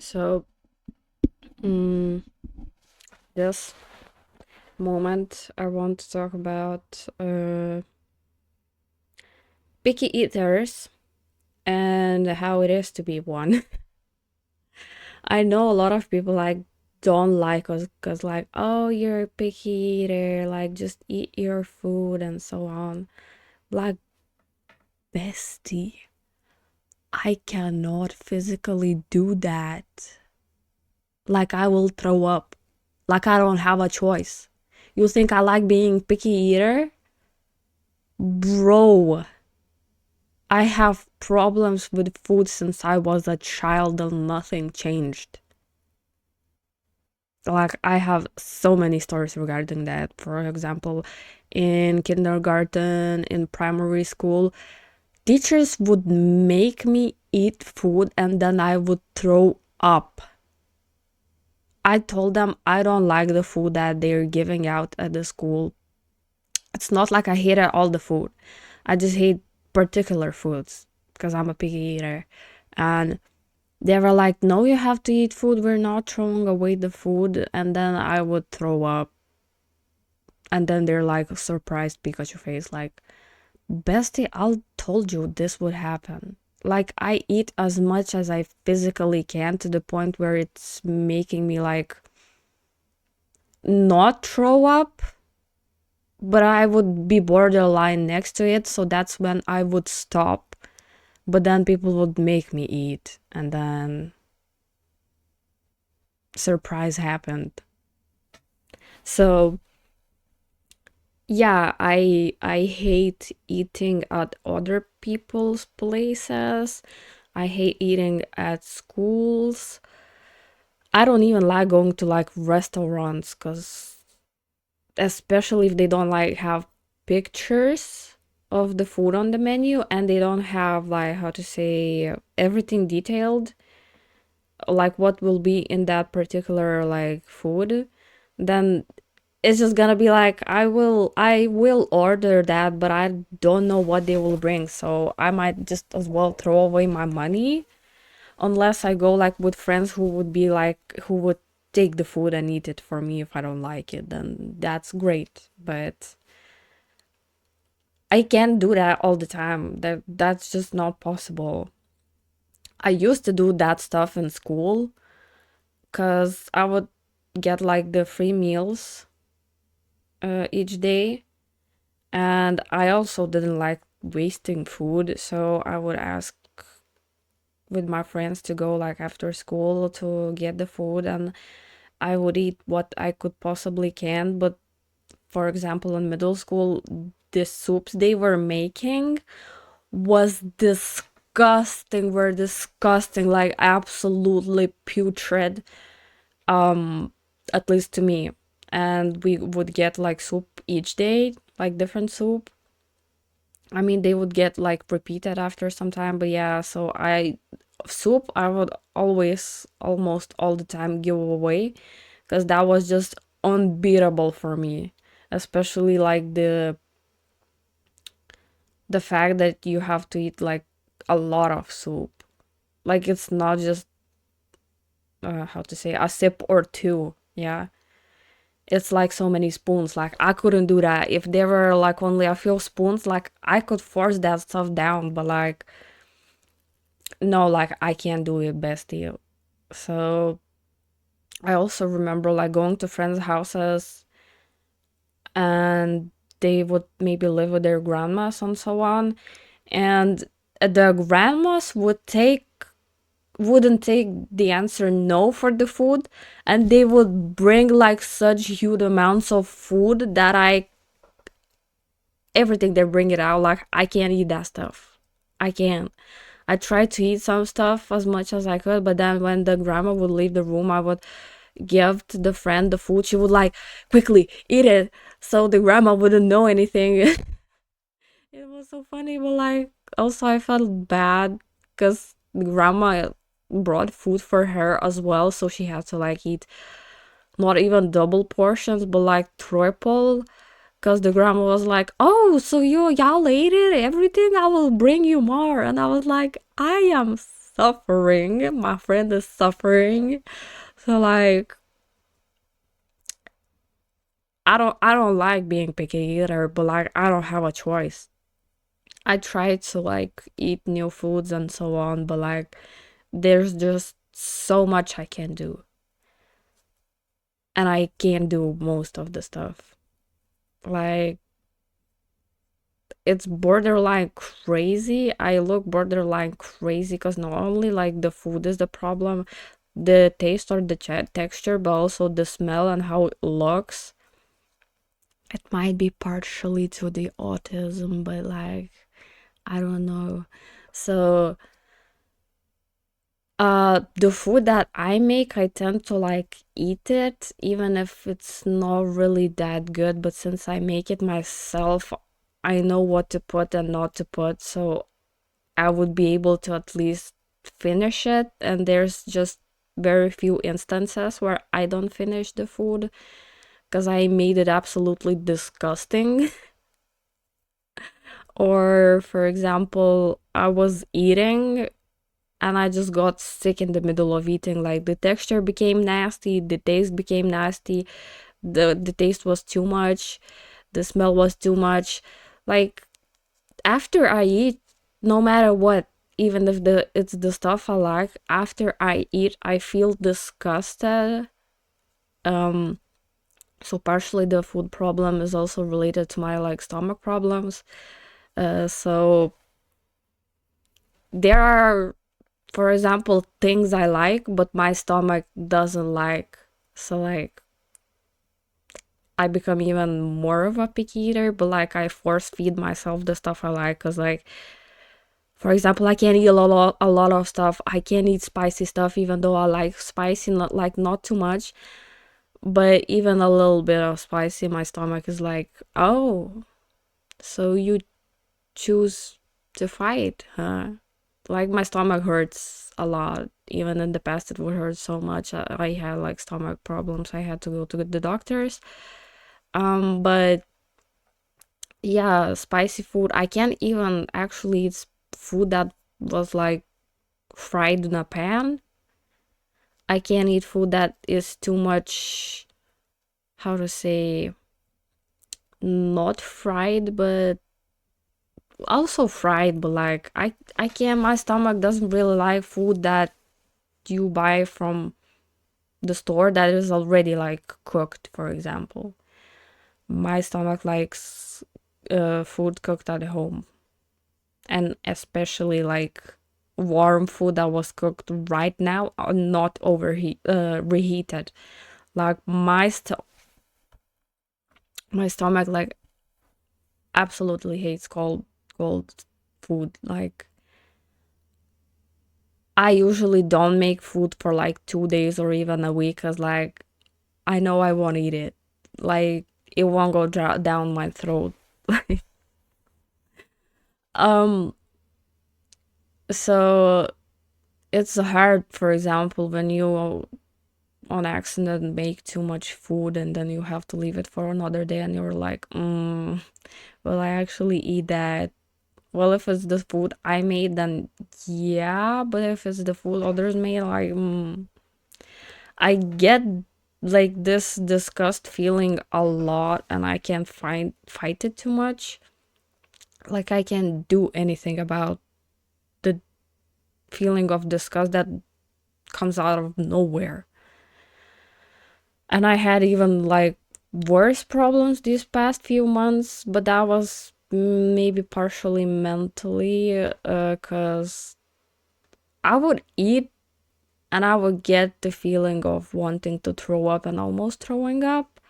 So, mm, this moment, I want to talk about picky eaters and how it is to be one. I know a lot of people don't like us because oh, you're a picky eater, like just eat your food and so on. Like, bestie, I cannot physically do that. Like, I will throw up. Like, I don't have a choice. You think I like being picky eater? Bro, I have problems with food since I was a child and nothing changed. Like, I have so many stories regarding that. For example, in kindergarten, in primary school, teachers would make me eat food and then I would throw up. I told them I don't like the food that they're giving out at the school. It's not like I hated all the food. I just hate particular foods because I'm a picky eater. And they were like, no, you have to eat food. We're not throwing away the food. And then I would throw up. And then they're like, surprised Pikachu face, like, bestie, I told you this would happen. Like, I eat as much as I physically can to the point where it's making me like not throw up, but I would be borderline next to it. So that's when I would stop. But then people would make me eat. And then surprise happened. So yeah, I hate eating at other people's places. I hate eating at schools. I don't even like going to like restaurants because especially if they don't like have pictures of the food on the menu and they don't have like how to say everything detailed, like what will be in that particular like food, then it's just gonna be like I will order that, but I don't know what they will bring, so I might just as well throw away my money unless I go like with friends who would be like who would take the food and eat it for me. If I don't like it, then that's great, but I can't do that all the time. That's just not possible. I used to do that stuff in school because I would get like the free meals each day. And I also didn't like wasting food, so I would ask with my friends to go like after school to get the food, and I would eat what I could possibly can. But for example, in middle school, the soups they were making was disgusting, like absolutely putrid, at least to me. And we would get like soup each day, like different soup. I mean, they would get like repeated after some time, but yeah, so soup I would always, almost all the time, give away because that was just unbeatable for me, especially like the fact that you have to eat like a lot of soup. Like it's not just how to say a sip or two. Yeah, it's like so many spoons. Like I couldn't do that. If there were like only a few spoons, like I could force that stuff down, but like no, like I can't do it, bestie. So I also remember like going to friends' houses and they would maybe live with their grandmas and so on. And the grandmas wouldn't take the answer no for the food, and they would bring like such huge amounts of food that I everything they bring it out, like I can't eat that stuff. I can't. I tried to eat some stuff as much as I could, but then when the grandma would leave the room, I would give to the friend the food. She would like quickly eat it so the grandma wouldn't know anything. It was so funny, but like also I felt bad because the grandma brought food for her as well, so she had to like eat not even double portions, but like triple. Because the grandma was like, "Oh, so y'all ate it, everything? I will bring you more." And I was like, "I am suffering. My friend is suffering. So like I don't like being picky either, but like I don't have a choice. I try to like eat new foods and so on, but like there's just so much I can do. And I can't do most of the stuff. Like it's borderline crazy. I look borderline crazy because not only like the food is the problem, the taste or the texture, but also the smell and how it looks. It might be partially to the autism, but like I don't know. So the food that I make, I tend to like eat it even if it's not really that good, but since I make it myself, I know what to put and not to put, so I would be able to at least finish it. And there's just very few instances where I don't finish the food because I made it absolutely disgusting. Or, for example, I was eating and I just got sick in the middle of eating. Like the texture became nasty, the taste became nasty, the taste was too much, the smell was too much. Like after I eat, no matter what, even if it's the stuff I like, after I eat, I feel disgusted. Um, so partially the food problem is also related to my like stomach problems. So there are, for example, things I like, but my stomach doesn't like. So like I become even more of a picky eater, but like I force feed myself the stuff I like because like for example, I can't eat a lot of stuff. I can't eat spicy stuff even though I like spicy, not too much, but even a little bit of spicy, my stomach is like, "Oh, so you choose to fight, huh?" Like my stomach hurts a lot. Even in the past, it would hurt so much. I had like stomach problems. I had to go to the doctors. But yeah, spicy food. I can't even actually eat food that was like fried in a pan. I can't eat food that is too much, how to say, not fried, but also fried. But like I can't. My stomach doesn't really like food that you buy from the store that is already like cooked, for example. My stomach likes food cooked at home, and especially like warm food that was cooked right now, not reheated. Like my stomach like absolutely hates cold food. Like I usually don't make food for like 2 days or even a week because like I know I won't eat it. Like it won't go down my throat. um so it's hard, for example, when you on accident make too much food and then you have to leave it for another day and you're like, will I actually eat that? Well, if it's the food I made, then yeah, but if it's the food others made, like, I get like this disgust feeling a lot and I can't fight it too much. Like, I can't do anything about the feeling of disgust that comes out of nowhere. And I had even like worse problems these past few months, but that was maybe partially mentally, because I would eat and I would get the feeling of wanting to throw up and almost throwing up.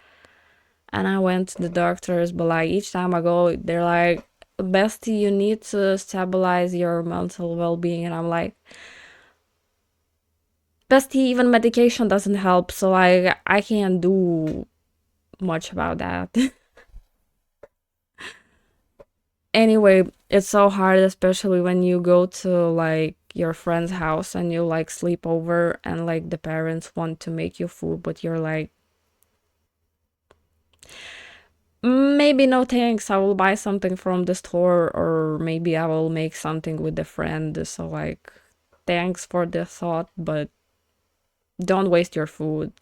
And I went to the doctors, but like each time I go, they're like, "Bestie, you need to stabilize your mental well being." And I'm like, "Bestie, even medication doesn't help, so I can't do much about that." Anyway, it's so hard, especially when you go to like your friend's house and you like sleep over and like the parents want to make you food, but you're like, maybe no thanks. I will buy something from the store, or maybe I will make something with a friend. So like thanks for the thought, but don't waste your food.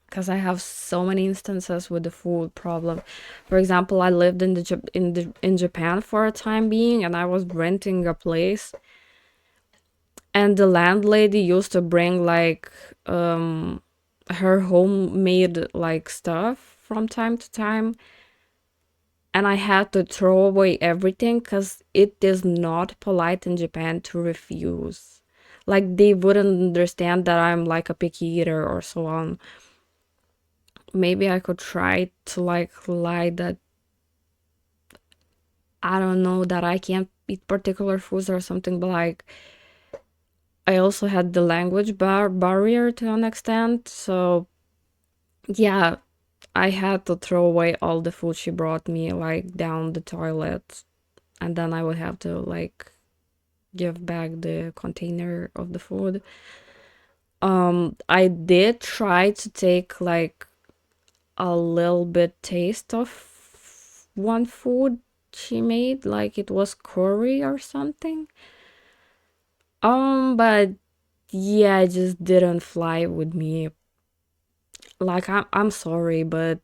Because I have so many instances with the food problem. For example, I lived in Japan for a time being, and I was renting a place, and the landlady used to bring like her homemade like stuff from time to time, and I had to throw away everything because it is not polite in Japan to refuse. Like they wouldn't understand that I'm like a picky eater or so on. Maybe I could try to like lie that I don't know that I can't eat particular foods or something, but like I also had the language barrier to an extent, so yeah, I had to throw away all the food she brought me like down the toilet, and then I would have to like give back the container of the food. I did try to take like a little bit taste of one food she made, like it was curry or something. But yeah, it just didn't fly with me. Like I'm sorry, but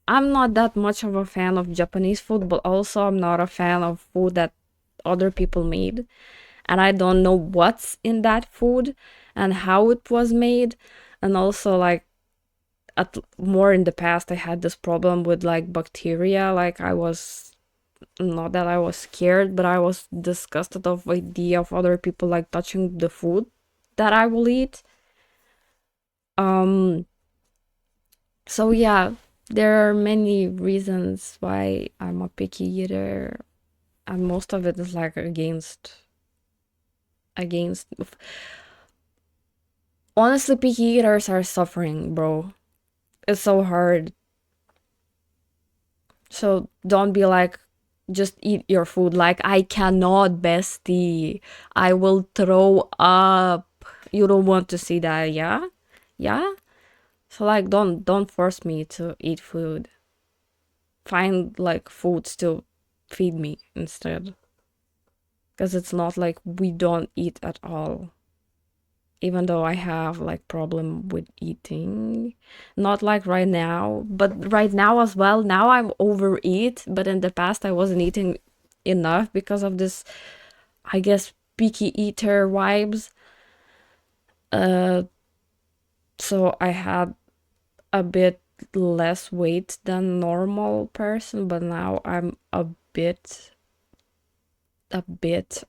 I'm not that much of a fan of Japanese food, but also I'm not a fan of food that other people made. And I don't know what's in that food and how it was made. And also like at more in the past I had this problem with like bacteria. Like I was not that I was scared, but I was disgusted of the idea of other people like touching the food that I will eat. Um so yeah, there are many reasons why I'm a picky eater, and most of it is like against honestly, picky eaters are suffering, bro. It's so hard. So don't be like, just eat your food. Like, I cannot, bestie. I will throw up. You don't want to see that, yeah? Yeah? So like, don't force me to eat food. Find like foods to feed me instead. Because it's not like we don't eat at all. Even though I have like problem with eating, not like right now, but right now as well. Now I'm overeat, but in the past I wasn't eating enough because of this, I guess, picky eater vibes. Uh, so I had a bit less weight than normal person, but now I'm a bit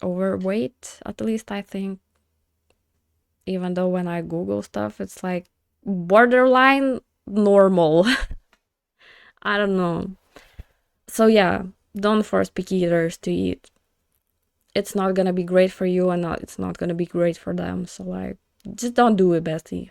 overweight, at least I think. Even though when I Google stuff, it's like borderline normal. I don't know. So yeah, don't force picky eaters to eat. It's not gonna be great for you, and it's not gonna be great for them. So like, just don't do it, bestie.